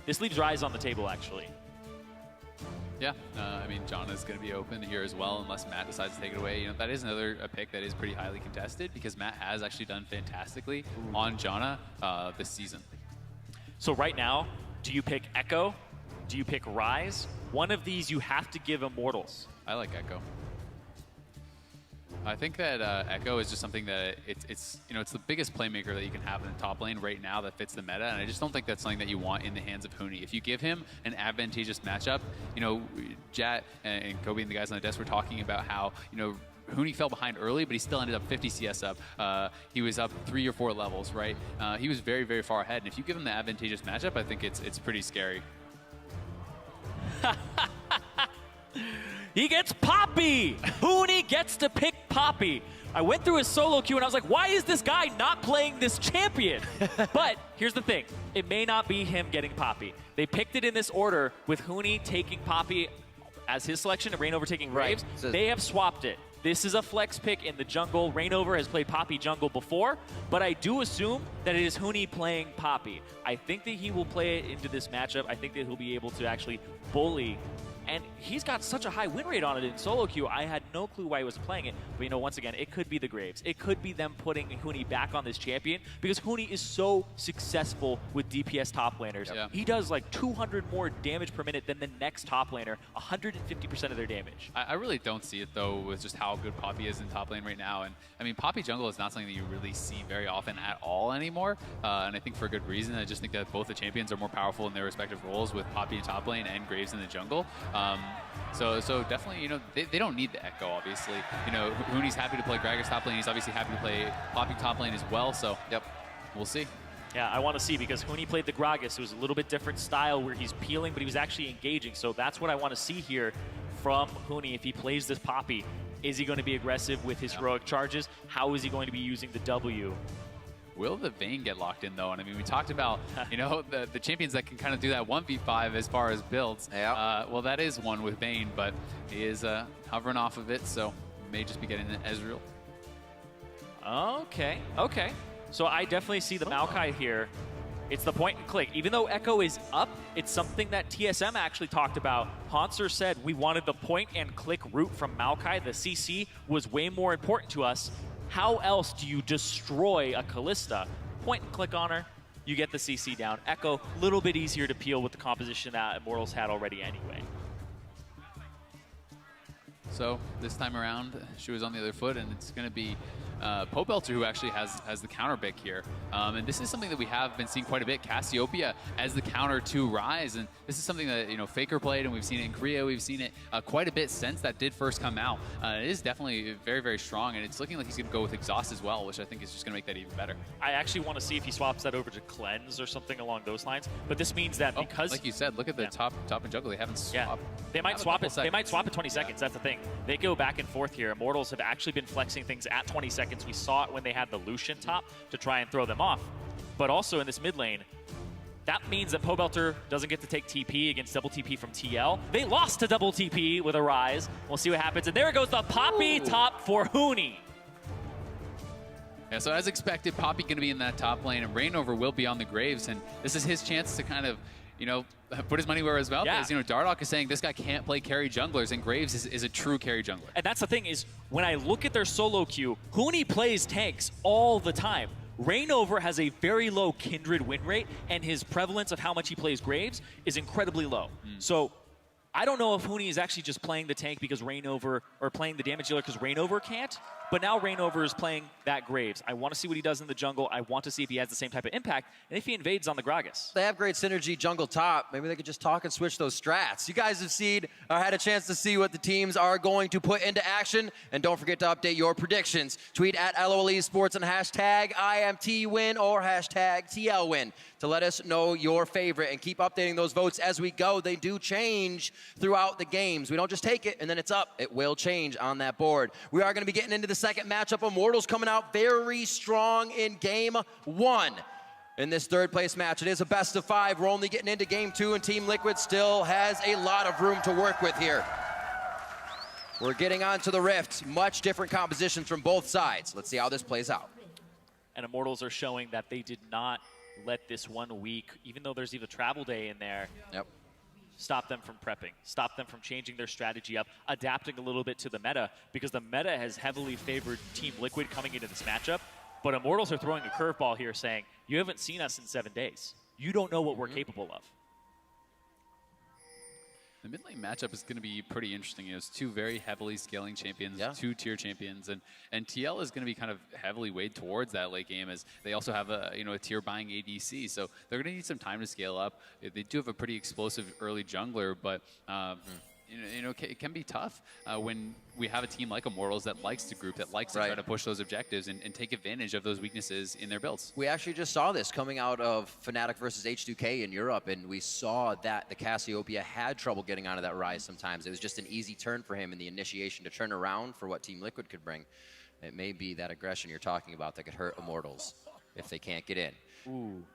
This leaves Rise on the table, actually. Yeah, I mean, Janna's going to be open here as well, unless Matt decides to take it away. You know, that is another pick that is pretty highly contested because Matt has actually done fantastically on Janna this season. So right now, do you pick Echo? Do you pick Rise? One of these you have to give Immortals. I like Echo. I think that Echo is just something that it's you know, it's the biggest playmaker that you can have in the top lane right now that fits the meta, and I just don't think that's something that you want in the hands of Huni. If you give him an advantageous matchup, you know, Jat and Kobe and the guys on the desk were talking about how, you know, Huni fell behind early, but he still ended up 50 CS up. He was up 3 or 4 levels, right? He was very, very far ahead, and if you give him the advantageous matchup, I think it's pretty scary. He gets Poppy! Huni gets to pick Poppy. I went through his solo queue and I was like, why is this guy not playing this champion? But here's the thing. It may not be him getting Poppy. They picked it in this order with Huni taking Poppy as his selection and Reignover taking Graves. Right. So they have swapped it. This is a flex pick in the jungle. Reignover has played Poppy jungle before, but I do assume that it is Huni playing Poppy. I think that he will play it into this matchup. I think that he'll be able to actually bully. And he's got such a high win rate on it in solo queue. I had no clue why he was playing it. But, you know, once again, it could be the Graves. It could be them putting Huni back on this champion because Huni is so successful with DPS top laners. Yeah. He does like 200 more damage per minute than the next top laner, 150% of their damage. I really don't see it, though, with just how good Poppy is in top lane right now. And, I mean, Poppy jungle is not something that you really see very often at all anymore. And I think for a good reason. I just think that both the champions are more powerful in their respective roles with Poppy in top lane and Graves in the jungle. So definitely, you know, they don't need the Echo, obviously. You know, Huni's happy to play Gragas top lane. He's obviously happy to play Poppy top lane as well. So, yep, we'll see. Yeah, I want to see because Huni played the Gragas. It was a little bit different style where he's peeling, but he was actually engaging. So that's what I want to see here from Huni if he plays this Poppy. Is he going to be aggressive with his heroic charges? How is he going to be using the W? Will the Vayne get locked in, though? And I mean, we talked about, you know, the champions that can kind of do that 1v5 as far as builds. Yeah. Well, that is one with Vayne, but he is hovering off of it, so may just be getting the Ezreal. Okay, okay. So I definitely see the Maokai here. It's the point and click. Even though Echo is up, it's something that TSM actually talked about. Hanser said we wanted the point and click route from Maokai. The CC was way more important to us. How else do you destroy a Kalista? Point and click on her, you get the CC down. Echo, a little bit easier to peel with the composition that Immortals had already anyway. So this time around, she was on the other foot, and it's going to be Pobelter who actually has the counter pick here. And this is something that we have been seeing quite a bit. Cassiopeia as the counter to Rise, and this is something that, you know, Faker played, and we've seen it in Korea. We've seen it quite a bit since that did first come out. It is definitely very, very strong, and it's looking like he's going to go with Exhaust as well, which I think is just going to make that even better. I actually want to see if he swaps that over to Cleanse or something along those lines. But this means that because, like you said, look at the top and jungle. They haven't swapped. Yeah. They might swap it. They might swap it 20 seconds. That's the thing. They go back and forth here. Immortals have actually been flexing things at 20 seconds. We saw it when they had the Lucian top to try and throw them off. But also in this mid lane, that means that Pobelter doesn't get to take TP against double TP from TL. They lost to double TP with a Rise. We'll see what happens. And there goes the Poppy top for Huni. Yeah, so as expected, Poppy going to be in that top lane, and Reignover will be on the Graves, and this is his chance to kind of, you know, put his money where his mouth is. You know, Dardoch is saying this guy can't play carry junglers, and Graves is a true carry jungler. And that's the thing is, when I look at their solo queue, Huni plays tanks all the time. Reignover has a very low Kindred win rate, and his prevalence of how much he plays Graves is incredibly low. So I don't know if Huni is actually just playing the tank because Reignover, or playing the damage dealer because Reignover can't, but now Reignover is playing that Graves. I want to see what he does in the jungle. I want to see if he has the same type of impact, and if he invades on the Gragas. They have great synergy jungle top. Maybe they could just talk and switch those strats. You guys have seen, or had a chance to see what the teams are going to put into action, and don't forget to update your predictions. Tweet at LOL Esports and hashtag IMTWin or hashtag TLWin to let us know your favorite, and keep updating those votes as we go. They do change throughout the games. We don't just take it and then it's up. It will change on that board. We are going to be getting into the second matchup. Immortals coming out very strong in game one. In this third place match, it is a best of 5. We're only getting into game 2, and Team Liquid still has a lot of room to work with here. We're getting onto the Rift. Much different compositions from both sides. Let's see how this plays out. And Immortals are showing that they did not let this 1 week, even though there's even travel day in there, Yep. stop them from prepping, stop them from changing their strategy up, adapting a little bit to the meta, because the meta has heavily favored Team Liquid coming into this matchup. But Immortals are throwing a curveball here saying, you haven't seen us in 7 days. You don't know what we're capable of. The mid lane matchup is going to be pretty interesting. It's two very heavily scaling champions, two tier champions, and TL is going to be kind of heavily weighed towards that late game, as they also have a a tier buying ADC. So they're going to need some time to scale up. They do have a pretty explosive early jungler, but it can be tough when we have a team like Immortals that likes to group, that likes to try to push those objectives and take advantage of those weaknesses in their builds. We actually just saw this coming out of Fnatic versus H2K in Europe, and we saw that the Cassiopeia had trouble getting onto that rise sometimes. It was just an easy turn for him in the initiation to turn around for what Team Liquid could bring. It may be that aggression you're talking about that could hurt Immortals if they can't get in.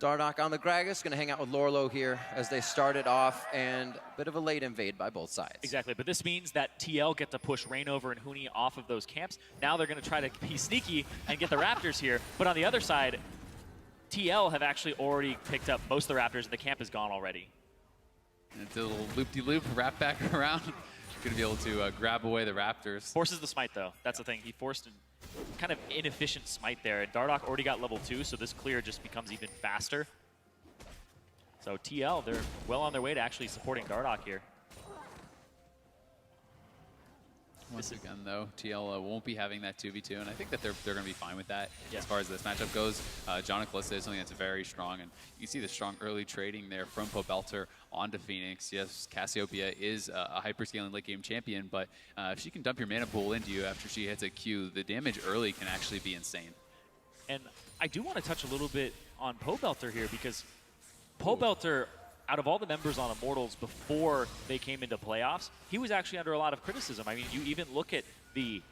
Dardoch on the Gragas, going to hang out with Lorlo here as they started off, and a bit of a late invade by both sides. Exactly, but this means that TL get to push Reignover and Huni off of those camps. Now they're going to try to be sneaky and get the Raptors here. But on the other side, TL have actually already picked up most of the Raptors, and the camp is gone already. And it's a little loop-de-loop, wrap back around. Going to be able to grab away the Raptors. Forces the smite, though. That's the thing. He forced a kind of inefficient smite there. And Dardoch already got level 2, so this clear just becomes even faster. So TL, they're well on their way to actually supporting Dardoch here. Once again, though, TL won't be having that 2v2, and I think that they're going to be fine with that Yeah. as far as this matchup goes. John Calista is something that's very strong, and you see the strong early trading there from Pobelter onto Phoenix. Yes, Cassiopeia is a hyperscaling late game champion, but if she can dump your mana pool into you after she hits a Q, the damage early can actually be insane. And I do want to touch a little bit on Pobelter here, because Pobelter, out of all the members on Immortals before they came into playoffs, he was actually under a lot of criticism. I mean, you even look at the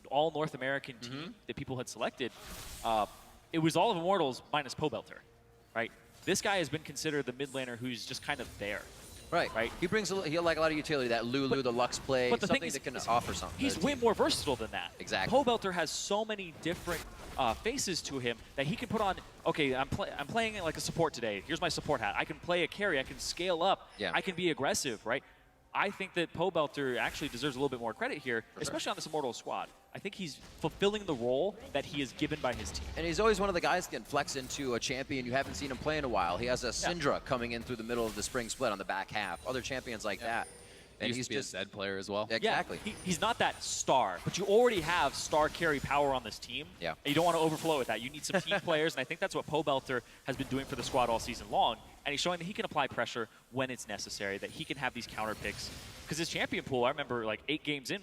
all North American team that people had selected. It was all of Immortals minus Pobelter, right? This guy has been considered the mid laner who's just kind of there. Right. He brings he like a lot of utility, that Lulu, the Lux play, But the something thing is, that can offer something. He's way more versatile than that. Exactly. Pobelter has so many different faces to him that he can put on, okay, I'm playing like a support today. Here's my support hat. I can play a carry. I can scale up. Yeah. I can be aggressive, right? I think that Pobelter actually deserves a little bit more credit here, especially on this Immortals squad. I think he's fulfilling the role that he is given by his team. And he's always one of the guys that can flex into a champion you haven't seen him play in a while. He has a Syndra coming in through the middle of the spring split on the back half. Other champions like that. And He's just a Zed player as well. Exactly. Yeah, he's not that star, but you already have star carry power on this team. Yeah. And you don't want to overflow with that. You need some team players, and I think that's what Pobelter has been doing for the squad all season long. And he's showing that he can apply pressure when it's necessary, that he can have these counter picks. Because his champion pool, I remember like 8 games in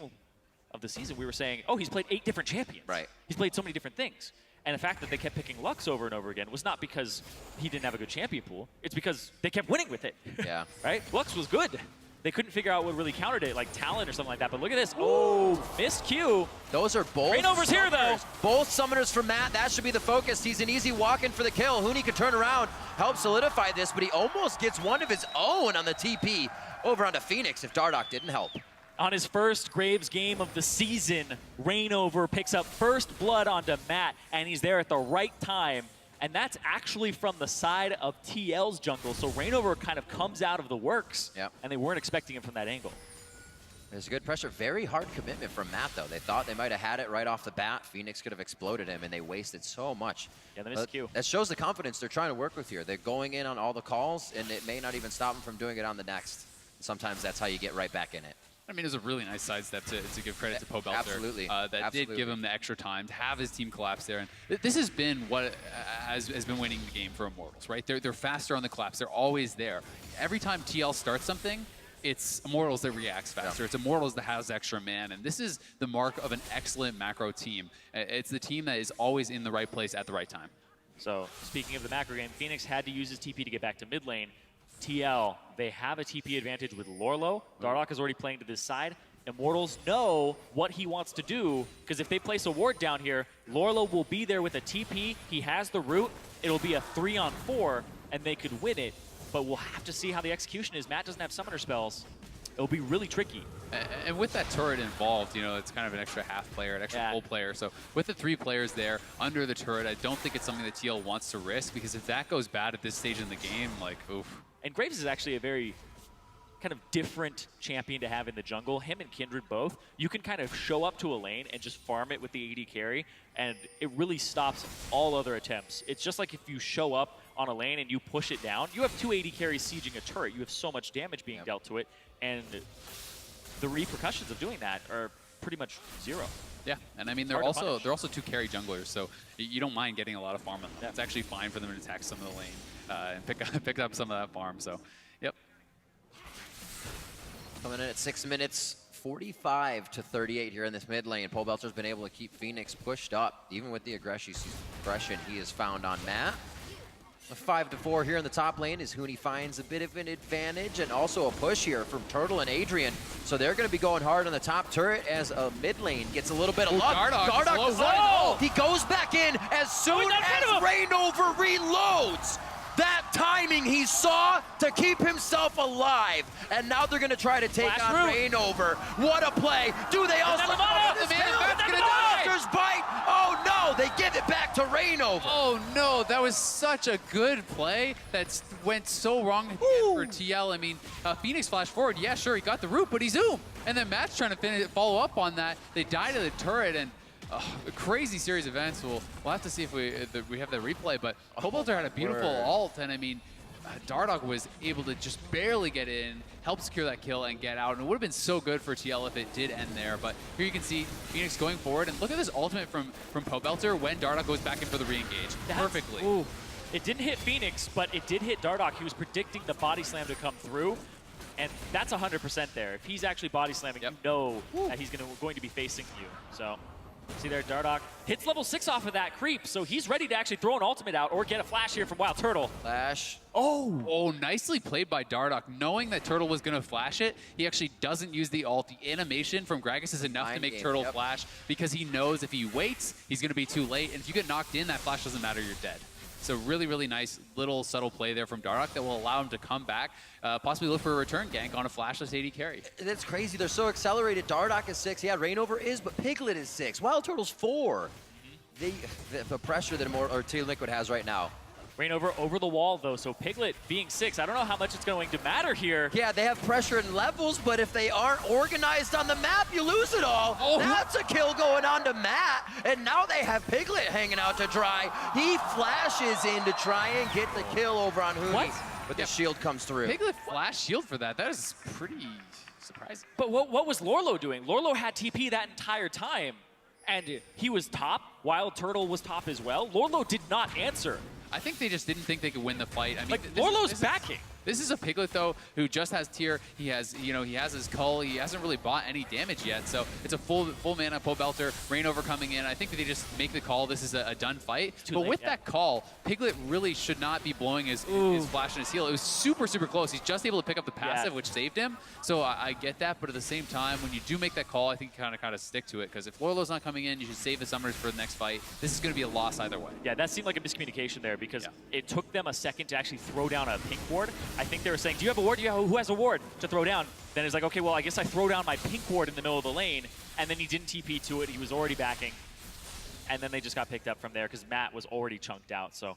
of the season, we were saying, oh, he's played 8 different champions. Right. He's played so many different things. And the fact that they kept picking Lux over and over again was not because he didn't have a good champion pool. It's because they kept winning with it. Yeah. Right? Lux was good. They couldn't figure out what really countered it, like Talon or something like that. But look at this. Oh, missed Q. Those are both Reignover's here, though. Both summoners from Matt. That should be the focus. He's an easy walk-in for the kill. Huni could turn around, help solidify this, but he almost gets one of his own on the TP over onto Phoenix if Dardoch didn't help. On his first Graves game of the season, Reignover picks up first blood onto Matt, and he's there at the right time. And that's actually from the side of TL's jungle. So Reignover kind of comes out of the works, and they weren't expecting him from that angle. There's good pressure. Very hard commitment from Matt, though. They thought they might have had it right off the bat. Phoenix could have exploded him, and they wasted so much. Yeah, they missed Q. That shows the confidence they're trying to work with here. They're going in on all the calls, and it may not even stop them from doing it on the next. Sometimes that's how you get right back in it. I mean, it was a really nice sidestep to give credit to Pobelter. Absolutely. That did give him the extra time to have his team collapse there. And this has been what has been winning the game for Immortals, right? They're faster on the collapse. They're always there. Every time TL starts something, it's Immortals that reacts faster. It's Immortals that has extra man. And this is the mark of an excellent macro team. It's the team that is always in the right place at the right time. So speaking of the macro game, Phoenix had to use his TP to get back to mid lane. TL, they have a TP advantage with Lorlo. Dardoch is already playing to this side. Immortals know what he wants to do, because if they place a ward down here, Lorlo will be there with a TP. He has the root. It'll be a 3-on-4, and they could win it. But we'll have to see how the execution is. Matt doesn't have summoner spells. it'll be really tricky. And with that turret involved, you know, it's kind of an extra half player, an extra full player. So with the 3 players there under the turret, I don't think it's something that TL wants to risk, because if that goes bad at this stage in the game, like, oof. And Graves is actually a very kind of different champion to have in the jungle. Him and Kindred both, you can kind of show up to a lane and just farm it with the AD carry, and it really stops all other attempts. It's just like if you show up on a lane and you push it down, you have 2 AD carries sieging a turret. You have so much damage being dealt to it, and the repercussions of doing that are pretty much 0. Yeah, and I mean they're also 2 carry junglers, so you don't mind getting a lot of farm on them. Yeah. It's actually fine for them to attack some of the lane and pick up some of that farm. So, yep. Coming in at 6 minutes 45 to 38 here in this mid lane. Pobelter's been able to keep Phoenix pushed up, even with the aggression he has found on Matt. A 5-4 here in the top lane as Huni finds a bit of an advantage, and also a push here from Turtle and Adrian. So they're going to be going hard on the top turret as a mid lane gets a little bit of luck. Gardok, he goes back in as soon as Rainover reloads. That timing he saw to keep himself alive. And now they're going to try to take on Rainover. What a play. Do they also... Bite. Oh, no. They give it back to Rainover. Oh, no. That was such a good play that went so wrong for TL. I mean, Phoenix flashed forward. Yeah, sure, he got the root, but he zoomed. And then Matt's trying to follow up on that. They die to the turret, and a crazy series of events. We'll have to see if we have the replay, but Pobelter had a beautiful ult, and I mean, Dardoch was able to just barely get in, help secure that kill and get out, and it would have been so good for TL if it did end there. But here you can see Phoenix going forward, and look at this ultimate from Pobelter when Dardoch goes back in for the re-engage perfectly. Ooh. It didn't hit Phoenix, but it did hit Dardoch. He was predicting the body slam to come through, and that's 100% there. If he's actually body slamming, you know that he's going to be facing you. So. See there, Dardoch hits level 6 off of that creep, so he's ready to actually throw an ultimate out or get a flash here from Wild Turtle. Flash. Oh, nicely played by Dardoch. Knowing that Turtle was going to flash it, he actually doesn't use the ult. The animation from Gragas is enough to make Turtle flash, because he knows if he waits, he's going to be too late. And if you get knocked in, that flash doesn't matter, you're dead. So really, really nice little subtle play there from Dardoch that will allow him to come back, possibly look for a return gank on a flashless AD carry. That's crazy. They're so accelerated. Dardoch is 6. Yeah, Rainover is, but Piglet is 6. Wild Turtle's 4. The pressure that Team Liquid has right now. Rainover over the wall, though, so Piglet being 6, I don't know how much it's going to matter here. Yeah, they have pressure in levels, but if they aren't organized on the map, you lose it all. That's a kill going on to Matt, and now they have Piglet hanging out to dry. He flashes in to try and get the kill over on Huni, but the shield comes through. Piglet flash shield for that. That is pretty surprising. But what was Lorlo doing? Lorlo had TP that entire time, and he was top. Wild Turtle was top as well. Lorlo did not answer. I think they just didn't think they could win the fight. I mean, like, Lorlo's backing. This is a Piglet, though, who just has tier. He has, he has his cull. He hasn't really bought any damage yet. So it's a full mana Pobelter. Rainover coming in. I think that they just make the call. This is a done fight. But with that call, Piglet really should not be blowing his flash and his heal. It was super, super close. He's just able to pick up the passive, which saved him. So I get that. But at the same time, when you do make that call, I think you kind of stick to it. Because if Lorlo's not coming in, you should save the summoners for the next fight. This is going to be a loss either way. Yeah, that seemed like a miscommunication there, because it took them a second to actually throw down a pink ward. I think they were saying, do you have a ward? Who has a ward to throw down? Then it's like, okay, well, I guess I throw down my pink ward in the middle of the lane, and then he didn't TP to it. He was already backing. And then they just got picked up from there because Matt was already chunked out. So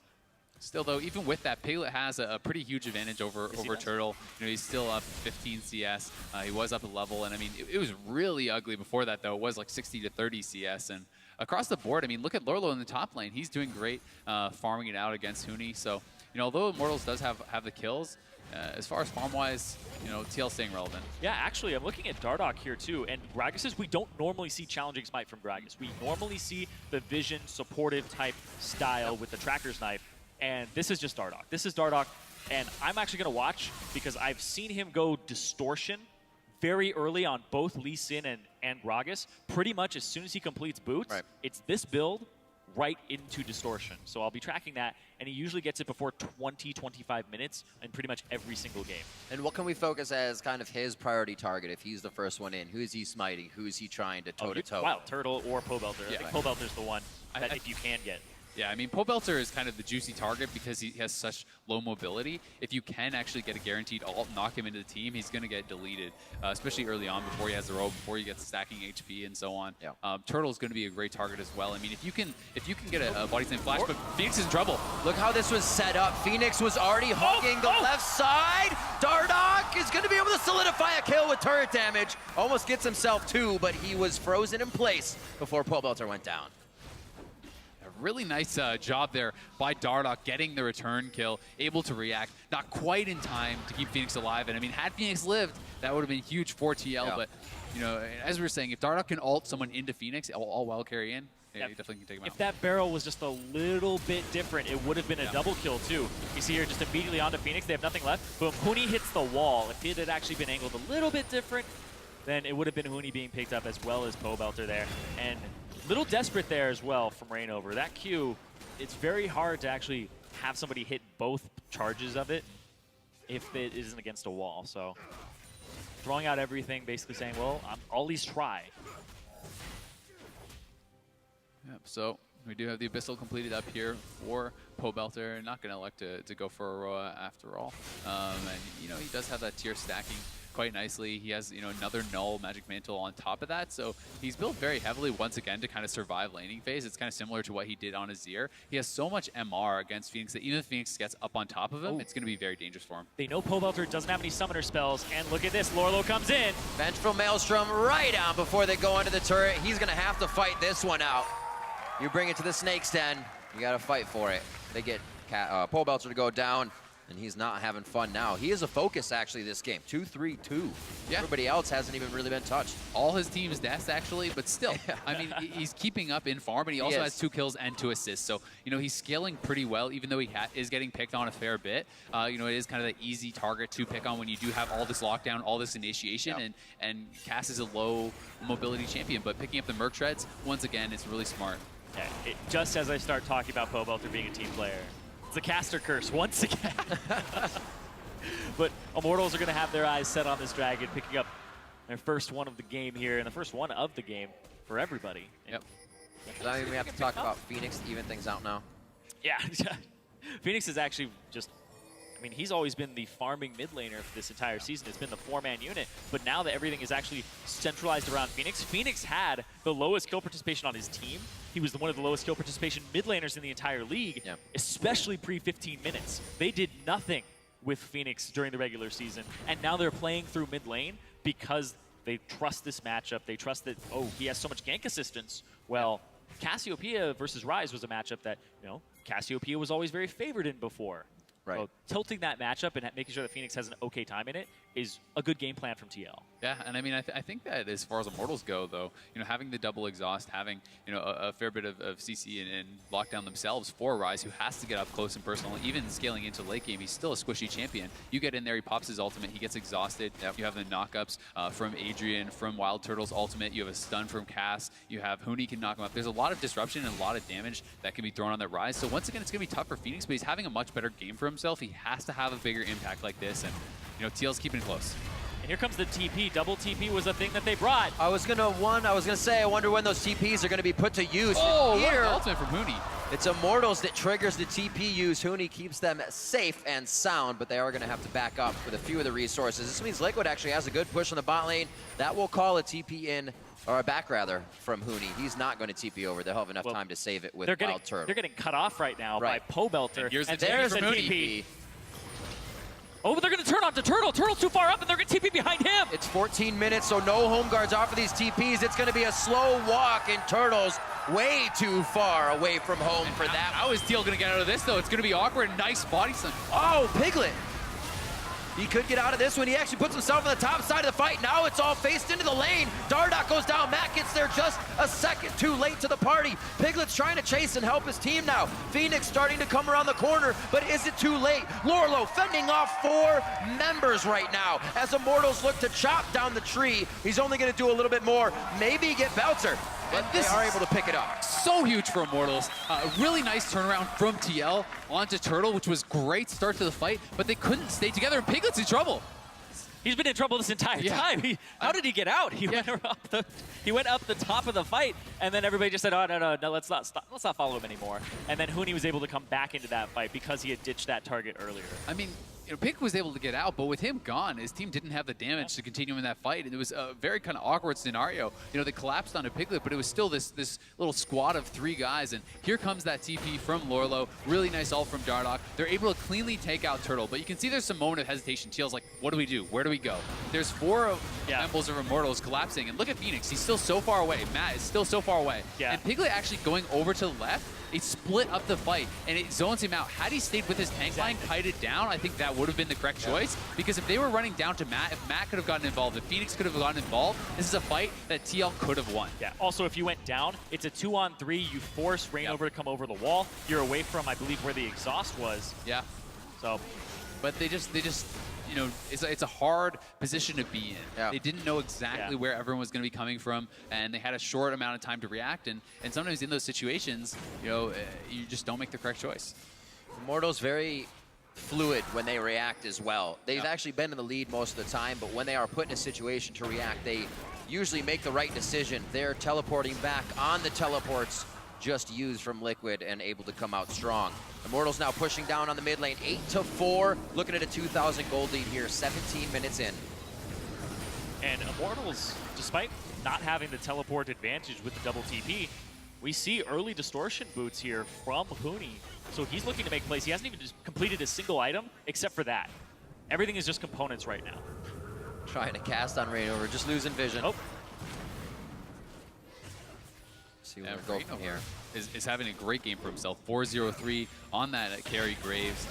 still, though, even with that, Piglet has a pretty huge advantage over Turtle. You know, he's still up 15 CS. He was up a level, and I mean, it was really ugly before that, though. It was like 60 to 30 CS, and across the board, I mean, look at Lorlo in the top lane. He's doing great, farming it out against Huni. So, you know, although Immortals does have the kills, as far as farm-wise, you know, TL staying relevant. Yeah, actually, I'm looking at Dardoch here, too. And Gragas, we don't normally see challenging smite from Gragas. We normally see the vision supportive type style with the tracker's knife. And this is just Dardoch. This is Dardoch. And I'm actually going to watch, because I've seen him go distortion very early on both Lee Sin and Gragas. Pretty much as soon as he completes boots, it's this build right into distortion. So I'll be tracking that, and he usually gets it before 20-25 minutes in pretty much every single game. And what can we focus as kind of his priority target if he's the first one in? Who is he smiting? Who is he trying to toe-to-toe? Wild Turtle or Pobelter. I think Pobelter's the one that if you can get. Yeah, I mean, Pobelter is kind of the juicy target because he has such low mobility. If you can actually get a guaranteed ult, knock him into the team, he's going to get deleted, especially early on before he has the roll, before he gets stacking HP and so on. Yeah. Turtle's going to be a great target as well. I mean, if you can get a body slam flash, but Phoenix is in trouble. Look how this was set up. Phoenix was already hugging the left side. Dardoch is going to be able to solidify a kill with turret damage. Almost gets himself two, but he was frozen in place before Pobelter went down. Really nice job there by Dardoch getting the return kill, able to react, not quite in time to keep Phoenix alive. And I mean, had Phoenix lived, that would have been huge for TL. Yeah. But, you know, as we were saying, if Dardoch can ult someone into Phoenix, all while carry in, yeah, you definitely can take him out. If that barrel was just a little bit different, it would have been a double kill too. You see here, just immediately onto Phoenix, they have nothing left. Boom, Huni hits the wall. If it had actually been angled a little bit different, then it would have been Huni being picked up as well as Pobelter there. And little desperate there as well from Rainover. That Q, it's very hard to actually have somebody hit both charges of it if it isn't against a wall. So throwing out everything, basically saying, well, I'll at least try. Yep, so we do have the Abyssal completed up here for Pobelter. Not going to elect to go for Aurora after all. And, you know, he does have that tier stacking quite nicely. He has, you know, another null magic mantle on top of that, so he's built very heavily once again to kind of survive laning phase. It's kind of similar to what he did on Azir. He has so much MR against Phoenix that even if Phoenix gets up on top of him, it's going to be very dangerous for him. They know Pobelter doesn't have any summoner spells, and look at this, Lorlo comes in. Vengeful Maelstrom right on before they go into the turret. He's going to have to fight this one out. You bring it to the Snake's Den, you got to fight for it. They get Pobelter to go down, and he's not having fun now. He is a focus, actually, this game. 2-3-2. Yeah. Everybody else hasn't even really been touched. All his team's deaths, actually, but still. I mean, he's keeping up in farm, and he also has 2 kills and 2 assists. So, you know, he's scaling pretty well, even though he is getting picked on a fair bit. You know, it is kind of the easy target to pick on when you do have all this lockdown, all this initiation, and Cass is a low mobility champion. But picking up the Merc Shreds, once again, it's really smart. Yeah, just as I start talking about Pobelter being a team player, it's a caster curse once again. But Immortals are going to have their eyes set on this dragon, picking up their first one of the game here, and the first one of the game for everybody. Yep. Does that mean we have to talk about Phoenix to even things out now? Yeah. Phoenix is actually just, I mean, he's always been the farming mid laner for this entire season. It's been the 4-man unit. But now that everything is actually centralized around Phoenix, Phoenix had the lowest kill participation on his team. He was one of the lowest kill participation mid laners in the entire league, especially pre-15 minutes. They did nothing with Phoenix during the regular season, and now they're playing through mid lane because they trust this matchup. They trust that, oh, he has so much gank assistance. Well, Cassiopeia versus Ryze was a matchup that, you know, Cassiopeia was always very favored in before. Right. So tilting that matchup and making sure that Phoenix has an okay time in it is a good game plan from TL. Yeah, and I mean, I think that as far as Immortals go, though, you know, having the double exhaust, having, you know, a fair bit of CC and lockdown themselves for Ryze, who has to get up close and personal, even scaling into late game, he's still a squishy champion. You get in there, he pops his ultimate, he gets exhausted. You have the knockups from Adrian, from Wild Turtle's ultimate. You have a stun from Cass. You have Huni can knock him up. There's a lot of disruption and a lot of damage that can be thrown on that Ryze. So once again, it's going to be tough for Phoenix, but he's having a much better game for himself. He has to have a bigger impact like this, and, you know, TL's keeping it close. And here comes the TP. Double TP was a thing that they brought. I was gonna say, I wonder when those TPs are gonna be put to use. Oh, here, what an ultimate from Huni. It's Immortals that triggers the TP use. Huni keeps them safe and sound, but they are gonna have to back up with a few of the resources. This means Liquid actually has a good push on the bot lane. That will call a TP in, or a back rather, from Huni. He's not going to TP over. They'll have enough time to save it with Wild Turtle. They're getting cut off right now by Pobelter. And here's the There's a TP. TP. Oh, but they're going to turn onto Turtle. Turtle's too far up, and they're going to TP behind him. It's 14 minutes, so no home guards off of these TPs. It's going to be a slow walk, and Turtle's way too far away from home for that. How is TL going to get out of this, though? It's going to be awkward. Nice body slam. Oh, Piglet. He could get out of this one. He actually puts himself on the top side of the fight. Now it's all faced into the lane. Dardoch goes down. Matt gets there just a second too late to the party. Piglet's trying to chase and help his team now. Phoenix starting to come around the corner, but is it too late? Lorlo fending off 4 members right now as Immortals look to chop down the tree. He's only going to do a little bit more. Maybe get Belter, but they are able to pick it up. So huge for Immortals. Really nice turnaround from TL onto Turtle, which was great start to the fight, but they couldn't stay together, and Piglet's in trouble. He's been in trouble this entire time. How did he get out? He went up the top of the fight, and then everybody just said, "Oh no, let's not follow him anymore." And then Huni was able to come back into that fight because he had ditched that target earlier. I mean, Pig was able to get out, but with him gone, his team didn't have the damage to continue in that fight, and it was a very kind of awkward scenario. They collapsed onto Piglet, but it was still this little squad of 3 guys, and here comes that TP from Lorlo. Really nice ult from Dardoch. They're able to cleanly take out Turtle, but you can see there's some moment of hesitation. TL's like, what do we do? Where do we go? There's 4 members of Immortals collapsing, and look at Phoenix. He's still so far away. Matt is still so far away. Yeah. And Piglet actually going over to the left, it split up the fight, and it zones him out. Had he stayed with his tank line, kited down, I think that would have been the correct choice. Because if they were running down to Matt, if Matt could have gotten involved, if Phoenix could have gotten involved, this is a fight that TL could have won. Yeah. Also, if you went down, it's a 2-on-3. You force Rainover to come over the wall. You're away from, I believe, where the exhaust was. Yeah. So, but they just it's a hard position to be in. Yeah. They didn't know exactly where everyone was going to be coming from, and they had a short amount of time to react. And sometimes in those situations, you just don't make the correct choice. Immortals very fluid when they react as well. They've actually been in the lead most of the time, but when they are put in a situation to react, they usually make the right decision. They're teleporting back on the teleports just used from Liquid and able to come out strong. Immortals now pushing down on the mid lane, 8-4, looking at a 2,000 gold lead here, 17 minutes in. And Immortals, despite not having the teleport advantage with the double TP, we see early distortion boots here from Huni. So he's looking to make plays. He hasn't even just completed a single item except for that. Everything is just components right now. Trying to cast on Rainover, just losing vision. Oh. See where we go from here. Is having a great game for himself. 4-0-3 on that carry Graves.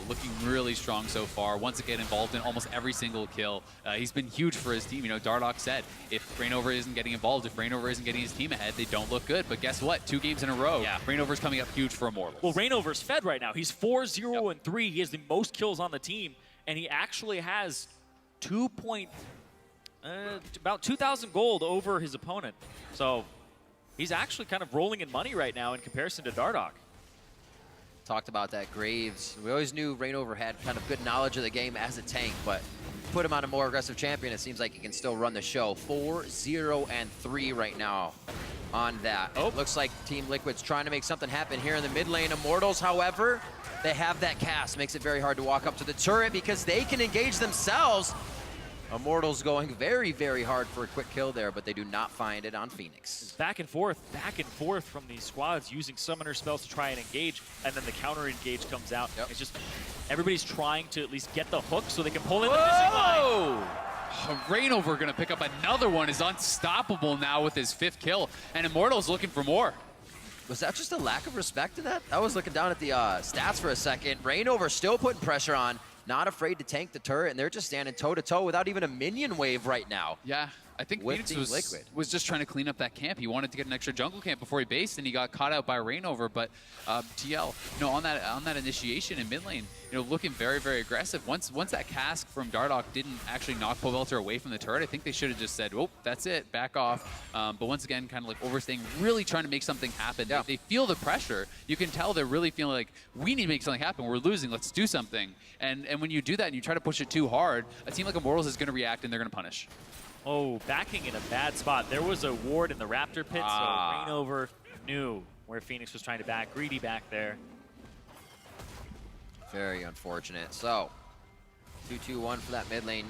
Looking really strong so far. Once again involved in almost every single kill. He's been huge for his team. Dardoch said, if Rainover isn't getting involved, if Rainover isn't getting his team ahead, they don't look good. But guess what? 2 games in a row, Rainover's coming up huge for Immortals. Well, Rainover's fed right now. He's 4-0-3. He has the most kills on the team, and he actually has about 2,000 gold over his opponent. So he's actually kind of rolling in money right now in comparison to Dardoch. Talked about that Graves. We always knew Rainover had kind of good knowledge of the game as a tank, but put him on a more aggressive champion, it seems like he can still run the show. 4-0-3 right now on that. Oh. It looks like Team Liquid's trying to make something happen here in the mid lane. Immortals, however, they have that cast. Makes it very hard to walk up to the turret because they can engage themselves. Immortals going very, very hard for a quick kill there, but they do not find it on Phoenix. Back and forth from these squads using summoner spells to try and engage, and then the counter engage comes out. Yep. It's just everybody's trying to at least get the hook so they can pull in the missing line. Rainover gonna pick up another one, is unstoppable now with his 5th kill, and Immortals looking for more. Was that just a lack of respect to that? I was looking down at the stats for a second. Rainover still putting pressure on, not afraid to tank the turret, and they're just standing toe-to-toe without even a minion wave right now. Yeah, I think Phoenix was just trying to clean up that camp. He wanted to get an extra jungle camp before he based, and he got caught out by Rainover. But TL, on that initiation in mid lane, looking very, very aggressive. Once that cast from Dardoch didn't actually knock Pobelter away from the turret, I think they should have just said, "Oh, that's it, back off." But once again, kind of like overstaying, really trying to make something happen. Yeah. They feel the pressure. You can tell they're really feeling like, we need to make something happen. We're losing. Let's do something. And when you do that and you try to push it too hard, a team like Immortals is going to react and they're going to punish. Oh, backing in a bad spot. There was a ward in the Raptor pit, so Rainover knew where Phoenix was trying to back. Greedy back there. Very unfortunate. So, 2-2-1 for that mid lane.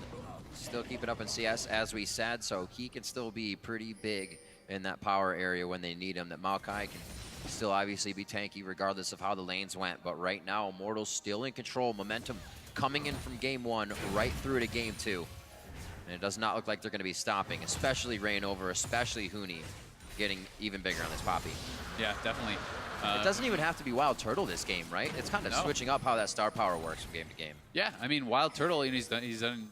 Still keep it up in CS, as we said, so he can still be pretty big in that power area when they need him. That Maokai can still obviously be tanky regardless of how the lanes went, but right now, Immortals still in control. Momentum coming in from game 1 right through to game 2. And it does not look like they're going to be stopping, especially Rainover, especially Huni, getting even bigger on this Poppy. Yeah, definitely. It doesn't even have to be Wild Turtle this game, right? It's kind of switching up how that star power works from game to game. Yeah, I mean, Wild Turtle, he's done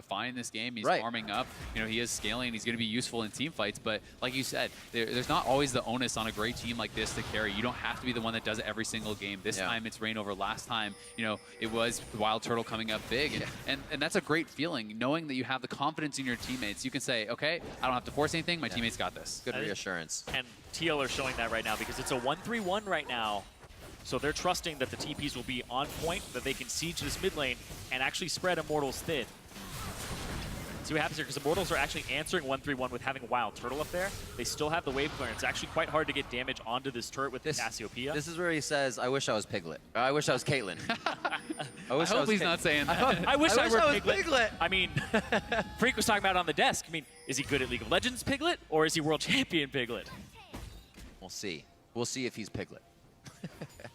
fine this game. He's farming up. He is scaling. He's going to be useful in team fights. But like you said, there's not always the onus on a great team like this to carry. You don't have to be the one that does it every single game. This time it's Rainover. Last time, it was Wild Turtle coming up big. And that's a great feeling, knowing that you have the confidence in your teammates. You can say, okay, I don't have to force anything. My teammates got this. Good reassurance. And TL are showing that right now because it's a 1-3-1 right now. So they're trusting that the TPs will be on point, that they can siege this mid lane and actually spread Immortals thin. See what happens here, because Immortals are actually answering 1-3-1 with having a Wild Turtle up there. They still have the wave clearance. It's actually quite hard to get damage onto this turret with the Cassiopeia. This is where he says, I wish I was Piglet. I wish I was Caitlyn. I hope he's not saying that. I wish I were was Piglet. I mean, Freak was talking about it on the desk. I mean, is he good at League of Legends Piglet, or is he world champion Piglet? We'll see. We'll see if he's Piglet.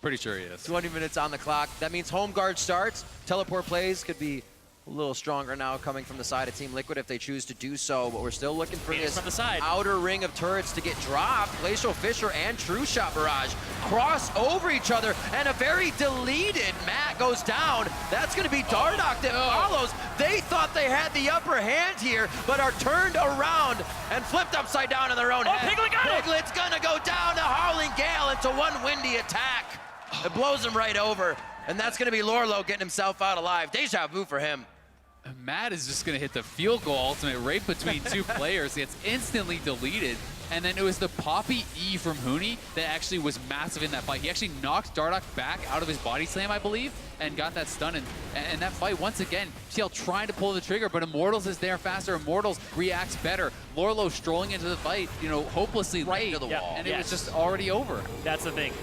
Pretty sure he is. 20 minutes on the clock. That means home guard starts. Teleport plays could be a little stronger now coming from the side of Team Liquid if they choose to do so, but we're still looking for this from the side. outer ring of turrets to get dropped. Glacial Fisher and True Shot Barrage cross over each other, and a very deleted Matt goes down. That's going to be Dardoch that follows. They thought they had the upper hand here, but are turned around and flipped upside down in their own head. Piglet got it! Piglet's going to go down to Howling Gale into one windy attack. It blows him right over, and that's going to be Lorlo getting himself out alive. Deja vu for him. Matt is just going to hit the field goal ultimate right between two players. It's instantly deleted. And then it was the Poppy E from Huni that actually was massive in that fight. He actually knocked Dardoch back out of his body slam, I believe, and got that stun. And that fight, once again, TL trying to pull the trigger, but Immortals is there faster. Immortals reacts better. Lorlo strolling into the fight, you know, hopelessly Right late. to the wall. And it was just already over. That's the thing.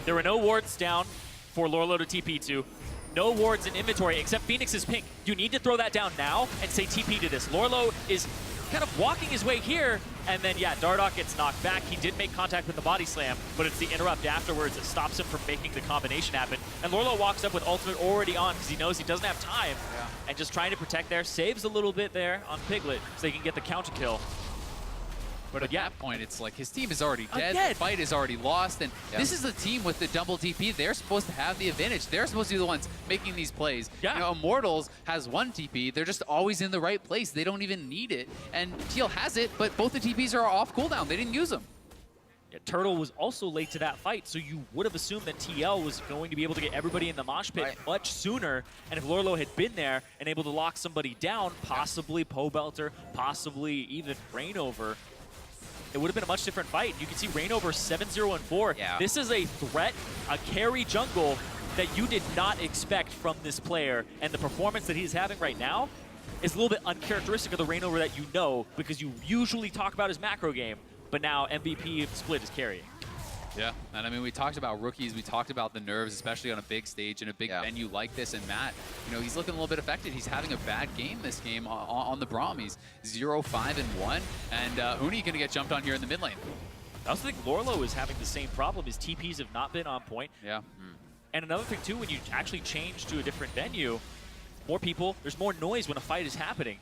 There were no wards down for Lorlo to TP to. No wards in inventory except Phoenix's pink. You need to throw that down now and say TP to this. Lorlo is kind of walking his way here, and then, yeah, Dardoch gets knocked back. He did make contact with the body slam, but it's the interrupt afterwards that stops him from making the combination happen. And Lorlo walks up with ultimate already on because he knows he doesn't have time, and just trying to protect there. Saves a little bit there on Piglet so they can get the counter kill. But at that point, it's like his team is already dead. Dead. The fight is already lost, and this is the team with the double TP. They're supposed to have the advantage. They're supposed to be the ones making these plays. Yeah. You know, Immortals has one TP. They're just always in the right place. They don't even need it. And TL has it, but both the TPs are off cooldown. They didn't use them. Yeah, Turtle was also late to that fight, so you would have assumed that TL was going to be able to get everybody in the mosh pit much sooner. And if Lorlo had been there and able to lock somebody down, possibly Pobelter, possibly even Rainover, it would have been a much different fight. You can see Rainover 7-0-4. Yeah. This is a threat, a carry jungle that you did not expect from this player. And the performance that he's having right now is a little bit uncharacteristic of the Rainover that you know, because you usually talk about his macro game, but now MVP split is carrying. Yeah, and I mean, we talked about rookies, we talked about the nerves, especially on a big stage in a big venue like this, and Matt, you know, he's looking a little bit affected. He's having a bad game this game on the Braum. He's 0-5-1, and Huni gonna get jumped on here in the mid lane. I also think Lorlo is having the same problem. His TPs have not been on point. Yeah. And another thing too, when you actually change to a different venue, more people, there's more noise when a fight is happening.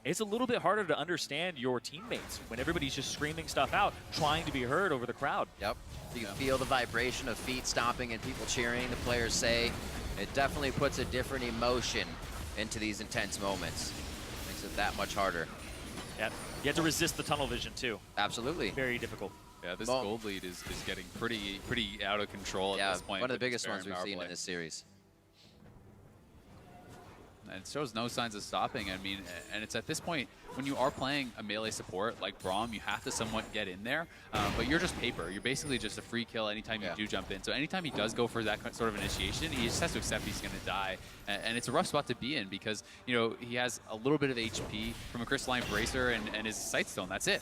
It's a little bit harder to understand your teammates when everybody's just screaming stuff out, trying to be heard over the crowd. Yep. You can feel the vibration of feet stomping and people cheering, the players say. It definitely puts a different emotion into these intense moments. Makes it that much harder. Yeah. You have to resist the tunnel vision too. Absolutely. Very difficult. Yeah, this gold lead is getting pretty out of control at this point. One of the with biggest ones we've power seen play. in this series. And it shows no signs of stopping. I mean, and it's at this point, when you are playing a melee support like Braum, you have to somewhat get in there, but you're just paper. You're basically just a free kill anytime you do jump in. So anytime he does go for that sort of initiation, he just has to accept he's going to die. And it's a rough spot to be in because, you know, he has a little bit of HP from a Crystalline Bracer and his Sightstone. That's it.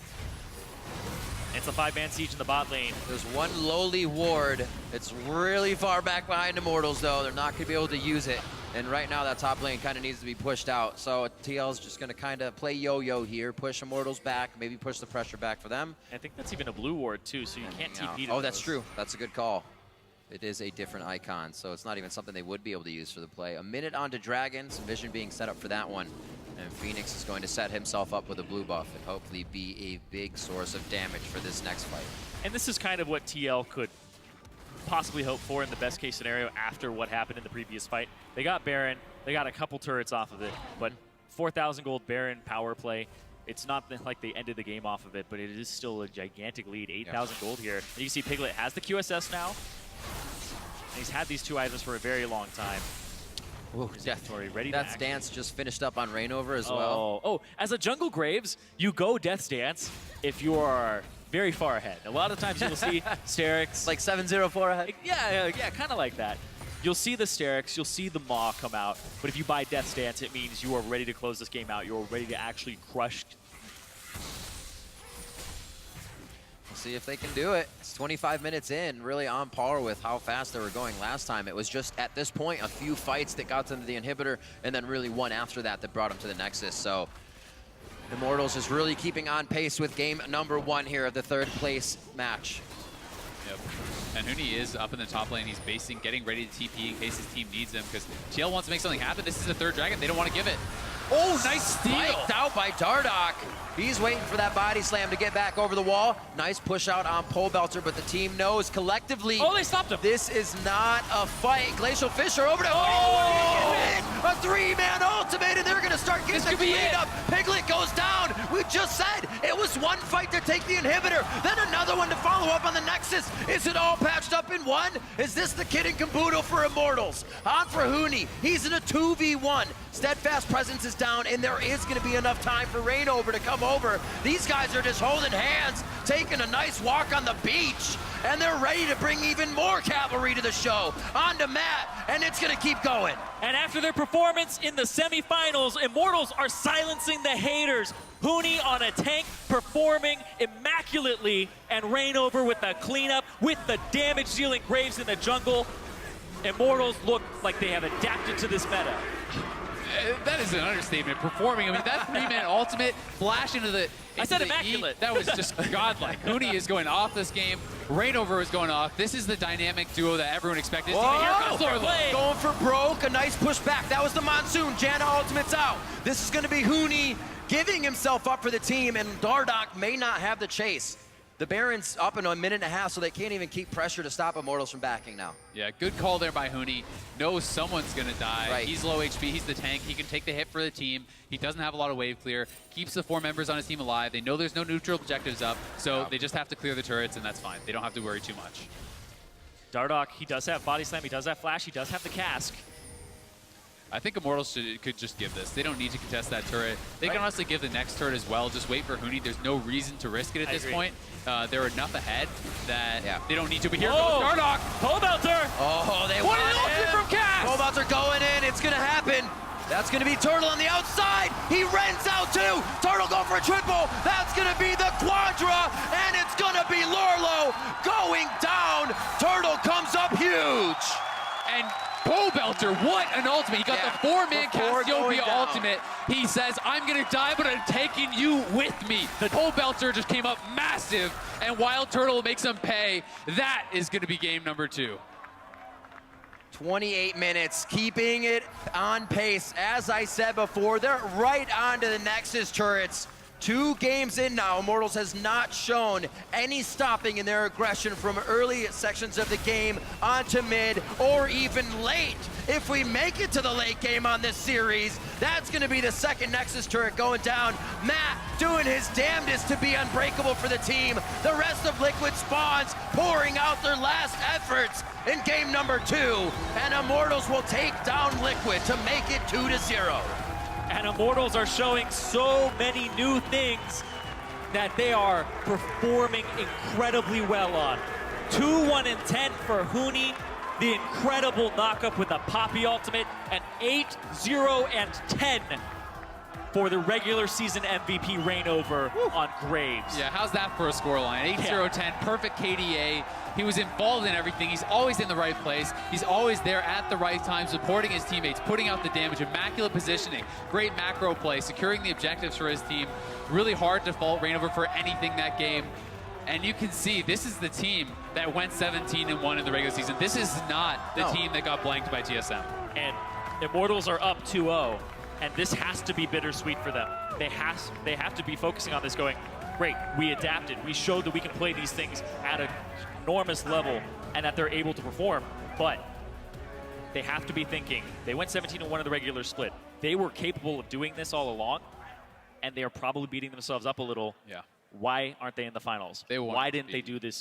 It's a 5-man siege in the bot lane. There's one lowly ward. It's really far back behind Immortals, though. They're not going to be able to use it. And right now, that top lane kind of needs to be pushed out. So TL's just going to kind of play yo-yo here, push Immortals back, maybe push the pressure back for them. I think that's even a blue ward, too, so you can't TP to Oh, that's those. true. That's a good call. It is a different icon, so it's not even something they would be able to use for the play. A minute onto Dragon, some vision being set up for that one. And Phoenix is going to set himself up with a blue buff and hopefully be a big source of damage for this next fight. And this is kind of what TL could possibly hope for in the best case scenario after what happened in the previous fight. They got Baron, they got a couple turrets off of it, but 4,000 gold Baron power play. It's not like they ended the game off of it, but it is still a gigantic lead, 8,000 gold here. And you can see Piglet has the QSS now, and he's had these two items for a very long time. Ooh, ready Death's to Dance just finished up on Rainover as well. Oh, as a Jungle Graves, you go Death's Dance if you are very far ahead. A lot of times you'll see Sterix. Like 7-0-4 ahead? Yeah, kind of like that. You'll see the Sterix, you'll see the Maw come out, but if you buy Death Stance, it means you are ready to close this game out. You're ready to actually crush. We'll see if they can do it. It's 25 minutes in, really on par with how fast they were going last time. It was just, at this point, a few fights that got them to the inhibitor, and then really one after that that brought them to the Nexus. So Immortals is really keeping on pace with game number 1 here of the 3rd place match. Yep. And Huni is up in the top lane. He's basing, getting ready to TP in case his team needs him, because TL wants to make something happen. This is the 3rd dragon. They don't want to give it. Oh, nice steal. Spiked out by Dardoch. He's waiting for that body slam to get back over the wall. Nice push out on Pole Belter, but the team knows collectively. Oh, they stopped him. This is not a fight. Glacial Fisher over to a 3-man ultimate, and they're going to start getting the cleanup. Piglet goes down. We just said it was one fight to take the inhibitor, then another one to follow up on the Nexus. Is it all patched up in one? Is this the kid in Caboodle for Immortals? On for Huni. He's in a 2v1. Steadfast presence is down, and there is going to be enough time for Rainover to come over. These guys are just holding hands, taking a nice walk on the beach, and they're ready to bring even more cavalry to the show. On to Matt, and it's going to keep going. And after their performance in the semifinals, Immortals are silencing the haters. Huni on a tank performing immaculately, and Rainover with the cleanup, with the damage-dealing Graves in the jungle. Immortals look like they have adapted to this meta. That is an understatement. Performing, I mean, that 3-man ultimate flash into the. I said immaculate. That was just godlike. Huni is going off this game. Rainover is going off. This is the dynamic duo that everyone expected. Here comes Lorlo. Going for broke, a nice push back. That was the Monsoon. Janna ultimate's out. This is going to be Huni giving himself up for the team, and Dardoch may not have the chase. The Baron's up in a minute and a half, so they can't even keep pressure to stop Immortals from backing now. Yeah, good call there by Huni. Knows someone's going to die. Right. He's low HP. He's the tank. He can take the hit for the team. He doesn't have a lot of wave clear. Keeps the 4 members on his team alive. They know there's no neutral objectives up, so they just have to clear the turrets, and that's fine. They don't have to worry too much. Dardoch, he does have body slam. He does have flash. He does have the cask. I think Immortals could just give this. They don't need to contest that turret. They can honestly give the next turret as well. Just wait for Huni. There's no reason to risk it at this point. They're enough ahead that they don't need to. But here goes Dardoch. Pole Belter. Oh, they What want an ultimate from Cass. Pole Belter going in. It's going to happen. That's going to be Turtle on the outside. He rents out too. Turtle going for a triple. That's going to be the Quadra, and it's going to be Lorlo going down. Turtle comes up huge. And Pole Belter, what an ultimate. He got the 4-man Cassiopeia ultimate. He says, I'm going to die, but I'm taking you with me. The Pole Belter just came up massive, and Wild Turtle makes him pay. That is going to be game number 2. 28 minutes, keeping it on pace. As I said before, they're right onto the Nexus turrets. 2 games in now, Immortals has not shown any stopping in their aggression from early sections of the game onto mid or even late. If we make it to the late game on this series, that's going to be the 2nd Nexus turret going down. Matt doing his damnedest to be unbreakable for the team. The rest of Liquid spawns pouring out their last efforts in game number 2, and Immortals will take down Liquid to make it 2-0. And Immortals are showing so many new things that they are performing incredibly well on. 2-1-10 for Huni, the incredible knockup with a Poppy ultimate, and 8-0-10 for the regular season MVP Rainover on Graves. Yeah, how's that for a scoreline? 8-0-10, perfect KDA. He was involved in everything. He's always in the right place. He's always there at the right time, supporting his teammates, putting out the damage, immaculate positioning, great macro play, securing the objectives for his team. Really hard to fault Rainover for anything that game. And you can see this is the team that went 17-1 in the regular season. This is not the team that got blanked by TSM. And Immortals are up 2-0, and this has to be bittersweet for them. They have to be focusing on this going, great, we adapted. We showed that we can play these things at an enormous level and that they're able to perform, but they have to be thinking, they went 17-1 in the regular split. They were capable of doing this all along, and they are probably beating themselves up a little. Yeah. Why aren't they in the finals? Why didn't they do this